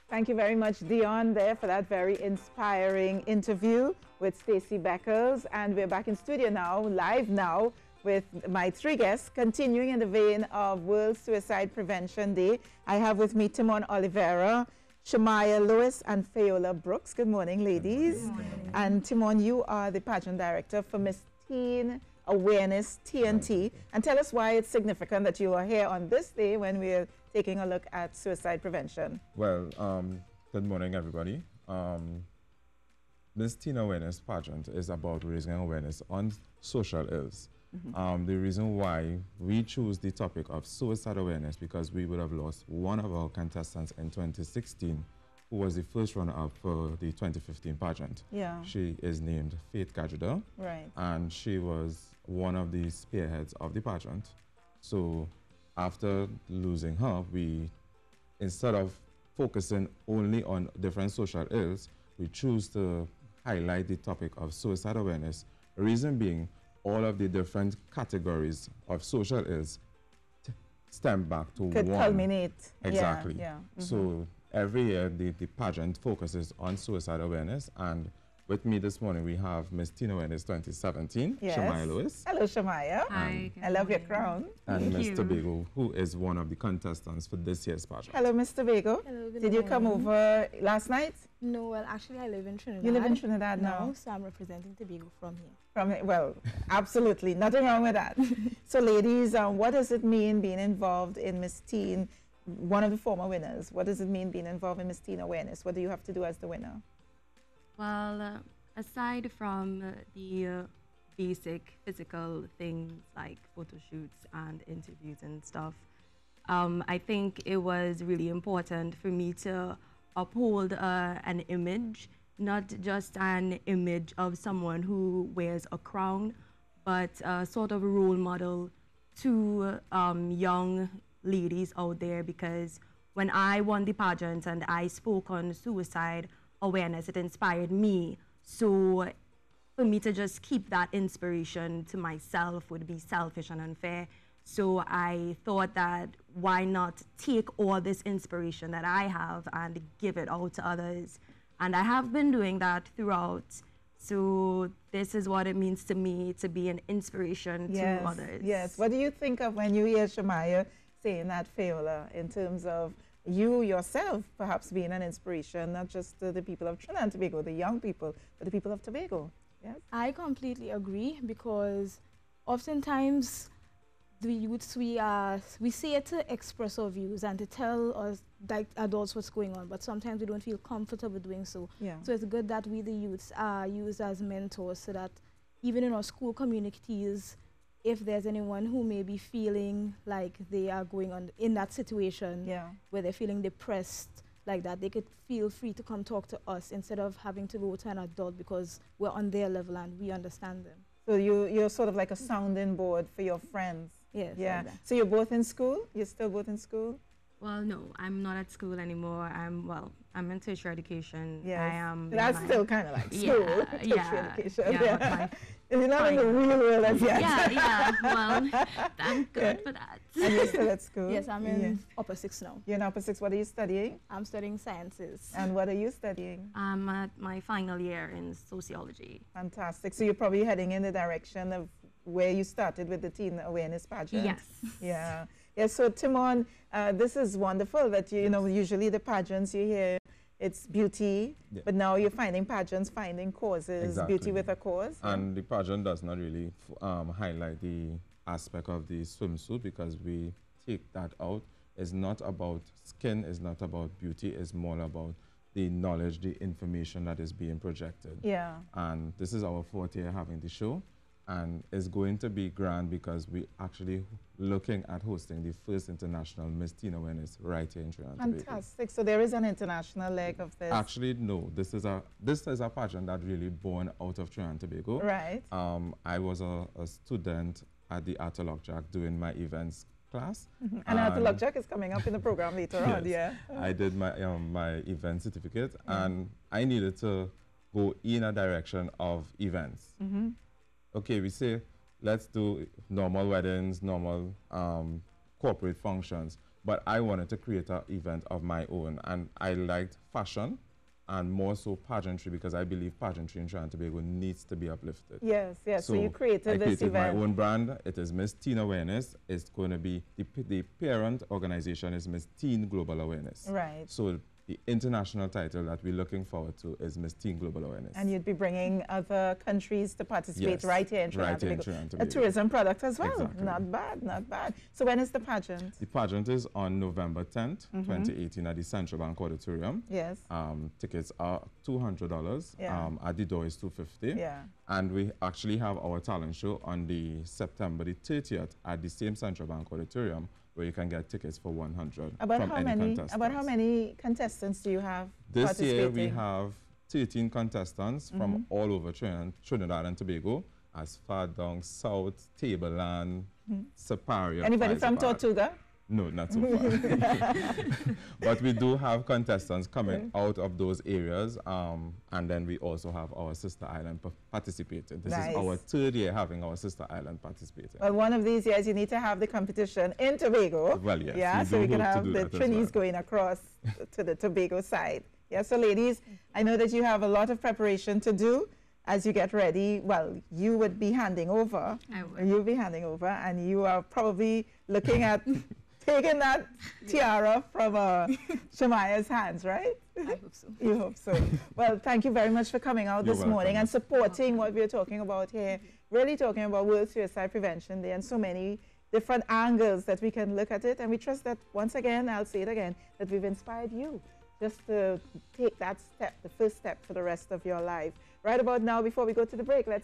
Thank you very much, Dion, there for that very inspiring interview with Stacey Beckles. And we're back in studio now, live now, with my three guests, continuing in the vein of World Suicide Prevention Day. I have with me Timon Oliveira, Shamaya Lewis, and Fayola Brooks. Good morning, ladies. Good morning. And Timon, you are the pageant director for Miss Teen Awareness TNT. And tell us why it's significant that you are here on this day when we're taking a look at suicide prevention. Well, good morning, everybody. This Teen Awareness pageant is about raising awareness on social ills. The reason why we choose the topic of suicide awareness because we would have lost one of our contestants in 2016 who was the first runner-up for the 2015 pageant. Yeah. She is named Faith Gajada. Right. And she was one of the spearheads of the pageant. So after losing her, we, instead of focusing only on different social ills, we choose to highlight the topic of suicide awareness. The reason being, all of the different categories of social ills stem back to Could one. culminate. Exactly. Yeah. So every year, the pageant focuses on suicide awareness, and with me this morning, we have Miss Teen Awareness 2017, Yes. Shamaya Lewis. Hello, Shamaya. Hi. I love your crown. And Thank Miss you. Tobago, who is one of the contestants for this year's pageant. Hello, Mr. Tobago. Hello, good Did you come morning. over last night? No, well, actually, I live in Trinidad. You live in Trinidad now? So I'm representing Tobago from here. Well, absolutely. Nothing wrong with that. So, ladies, what does it mean being involved in Miss Teen, one of the former winners? What does it mean being involved in Miss Teen Awareness? What do you have to do as the winner? Well, aside from the basic physical things like photo shoots and interviews and stuff, I think it was really important for me to uphold an image, not just an image of someone who wears a crown, but sort of a role model to young ladies out there, because when I won the pageant and I spoke on suicide awareness, it inspired me. So for me to just keep that inspiration to myself would be selfish and unfair. So I thought that why not take all this inspiration that I have and give it out to others. And I have been doing that throughout. So this is what it means to me to be an inspiration to others. Yes. What do you think of when you hear Shamaya saying that, Fayola, in terms of you yourself perhaps being an inspiration, not just to the people of Trinidad and Tobago, the young people, but the people of Tobago? Yes. I completely agree, because oftentimes the youths, we say it to express our views and to tell us, like adults, what's going on, but sometimes we don't feel comfortable doing so. Yeah. So it's good that we, the youths, are used as mentors, so that even in our school communities, if there's anyone who may be feeling like they are going on in that situation, where they're feeling depressed like that, they could feel free to come talk to us instead of having to go to an adult, because we're on their level and we understand them. So you're sort of like a sounding board for your friends. Yes. Yeah. Like that. So you're both in school? You're still both in school? Well, no, I'm not at school anymore. I'm in tertiary education. Yes. I am. That's still kind of like school. Yeah, Education. yeah. You're not in the real world as yet. Yeah. Well, thank God for that. And you're still at school? Yes, I'm in upper six now. You're in upper six. What are you studying? I'm studying sciences. And what are you studying? I'm at my final year in sociology. Fantastic. So you're probably heading in the direction of where you started with the Teen Awareness pageant. Yes. Yeah. Yeah. So Timon, this is wonderful that you know usually the pageants you hear it's beauty, but now you're finding pageants, finding causes, beauty with a cause. And the pageant does not really highlight the aspect of the swimsuit, because we take that out. It's not about skin, it's not about beauty, it's more about the knowledge, the information that is being projected. Yeah. And this is our fourth year having the show, and it's going to be grand because we actually looking at hosting the first international Miss Teen Awareness right here in Trinidad and Tobago. Fantastic. So there is an international leg of this. Actually, no. This is a pageant that really born out of Trinidad and Tobago. Right. I was a student at the Art of Lockjack doing my events class. And Art of Lockjack is coming up in the program later on. Yeah. I did my my event certificate, and I needed to go in a direction of events. Okay, we say let's do normal weddings, normal corporate functions. but I wanted to create an event of my own, and I liked fashion and more so pageantry, because I believe pageantry in Trinidad and Tobago needs to be uplifted. Yes, yes. So you created this event. My own brand. It is Miss Teen Awareness. It's going to be, the parent organization is Miss Teen Global Awareness. Right. So the international title that we're looking forward to is Miss Teen Global Awareness. And you'd be bringing other countries to participate right here in Trinidad and Tobago. A tourism product as well. Exactly. Not bad, not bad. So when is the pageant? The pageant is on November 10th, 2018 at the Central Bank Auditorium. Yes. Tickets are $200. Yeah. At the door is $250. Yeah. And we actually have our talent show on the September the 30th at the same Central Bank Auditorium, where you can get tickets for $100 About how many contestants do you have? This year we have 13 contestants from all over Trinidad and Tobago, as far down south, Tableland, Siparia. Anybody from Tortuga? No, not so far. But we do have contestants coming out of those areas, and then we also have our sister island participating. This is our third year having our sister island participating. Well, one of these years you need to have the competition in Tobago. Well, yes. Yeah, so we can have the Trinis going across to the Tobago side. Yeah, so ladies, I know that you have a lot of preparation to do as you get ready. Well, you would be handing over. I would. You'll be handing over, and you are probably looking at taking that tiara from Shemaya's hands, right? I hope so. You hope so. Well, thank you very much for coming out this morning and supporting what we're talking about here. Really talking about World Suicide Prevention Day and so many different angles that we can look at it. And we trust that, once again, I'll say it again, that we've inspired you just to take that step, the first step for the rest of your life. Right about now, before we go to the break, let's